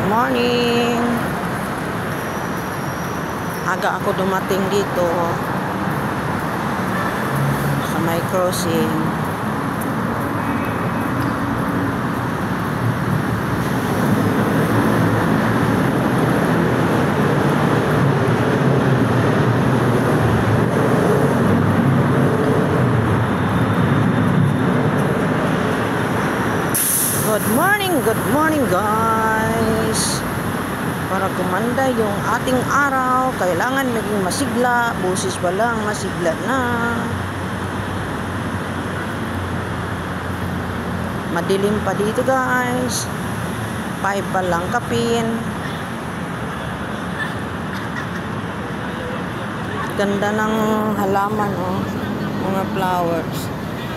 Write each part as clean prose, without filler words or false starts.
morning. Aga ako dumating dito sa may crossing. Good morning guys. Para kumanda yung ating araw, kailangan maging masigla. Boses pa lang, masigla na. Madilim pa dito guys. 5 pa lang kapin. Ganda ng halaman, oh. Mga flowers.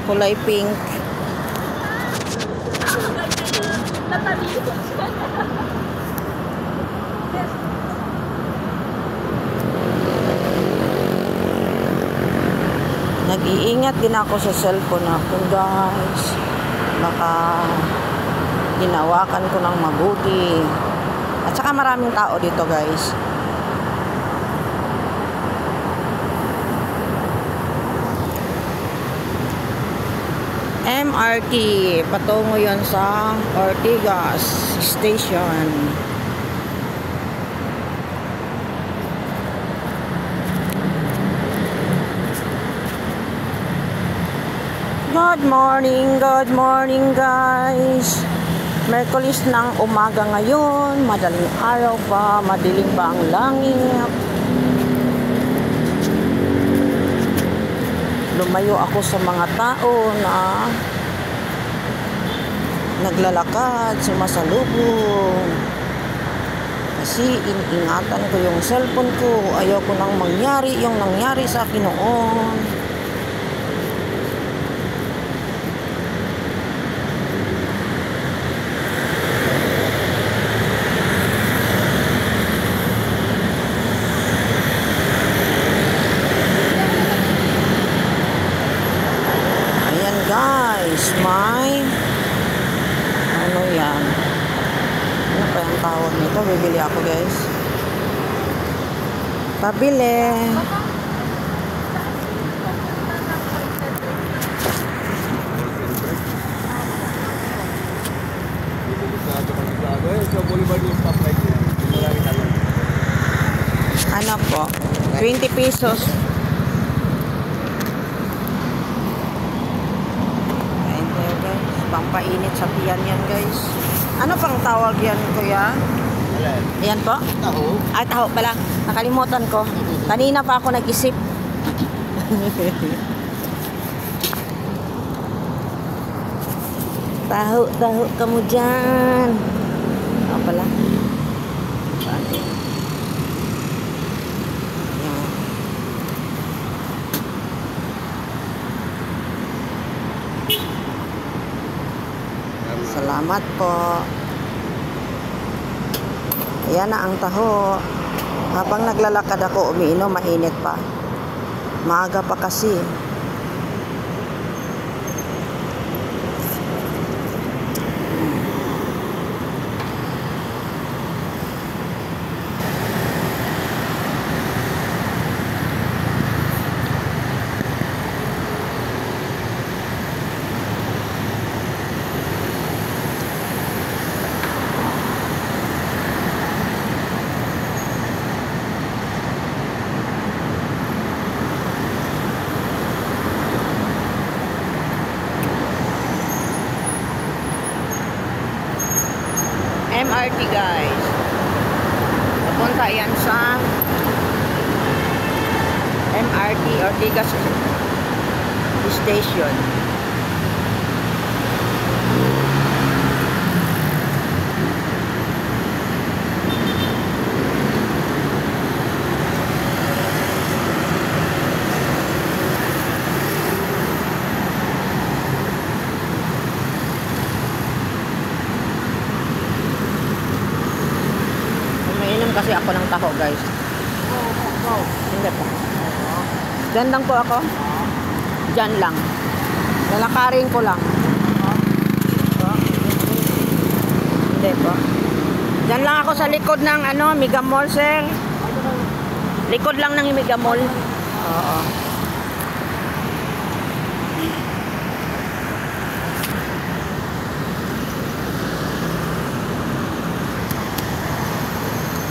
Kulay pink. Nag-iingat din ako sa cellphone ako guys. Baka hinawakan ko ng mabuti. At saka maraming tao dito guys. MRT, patungo yon sa Ortigas Station. Good morning guys. Merkulis ng umaga ngayon, madaling araw pa, madilim pa ang langit. Lumayo ako sa mga tao na naglalakad, sumasalubong. Kasi iningatan ko yung cellphone ko. Ayaw ko nang mangyari yung nangyari sa akin noon. Guys, may ano yan? Ano pa yung tawag nito? Bibili ako guys. Pabili. Ano po? 20 pesos. Pampainit sa tiyan yan guys. Ano pang tawag yan kuya? Yan po? Taho. Ay taho pala. Nakalimutan ko. Kanina pa ako nag-isip. Taho ka mo dyan. Ano pala? Salamat po. Ayan na ang taho. Habang naglalakad ako, umiinom, mainit pa. Maaga pa kasi. MRT guys. Papunta yan sa MRT Ortigas Station. Kasi ako ng taho guys. Hindi po. Diyan lang po ako. Diyan lang. Lalakarin ko lang. Hindi po. Diyan lang ako sa likod ng ano, Mega Mall, sir. Likod lang ng Mega Mall. Oo.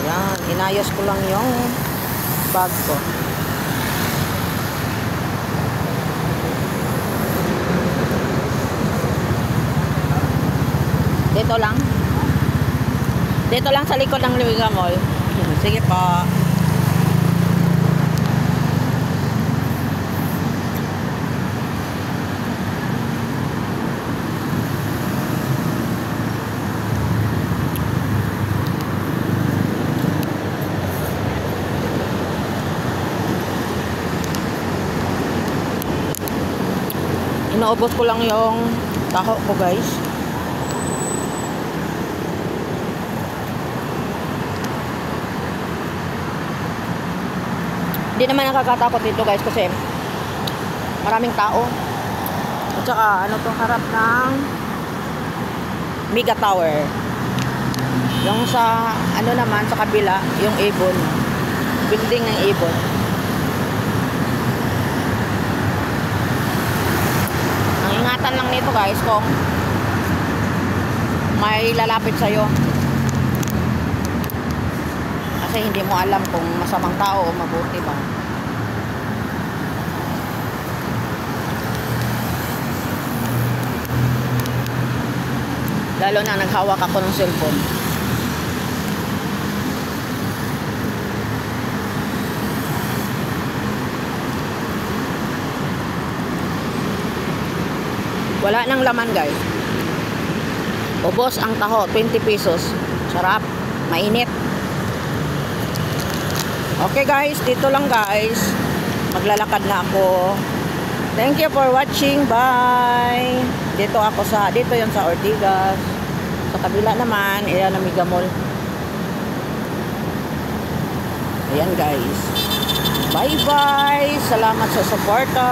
Yan, inayos ko lang yung bag ko. Dito lang. Dito lang sa likod ng Mega Mall. Sige po. Inaubos ko lang yung taho ko, guys. Hindi naman nakakatakot dito, guys, kasi maraming tao. At saka ano tong harap ng Mega Tower. Yung sa ano naman sa kabila, yung Avon. Building ng Avon. Ang ingatan lang nito, guys, kung may lalapit sa'yo. Kasi hindi mo alam kung masamang tao o mabuti ba. Lalo na naghawak ako ng cellphone. Wala nang laman, guys. Ubos ang taho, 20 pesos. Sarap, mainit. Okay, guys, dito lang, guys. Maglalakad na ako. Thank you for watching. Bye. Dito yun sa Ortigas. Sa kabila naman, ayan ang Mega Mall. Ayan, guys. Bye-bye. Salamat sa suporta.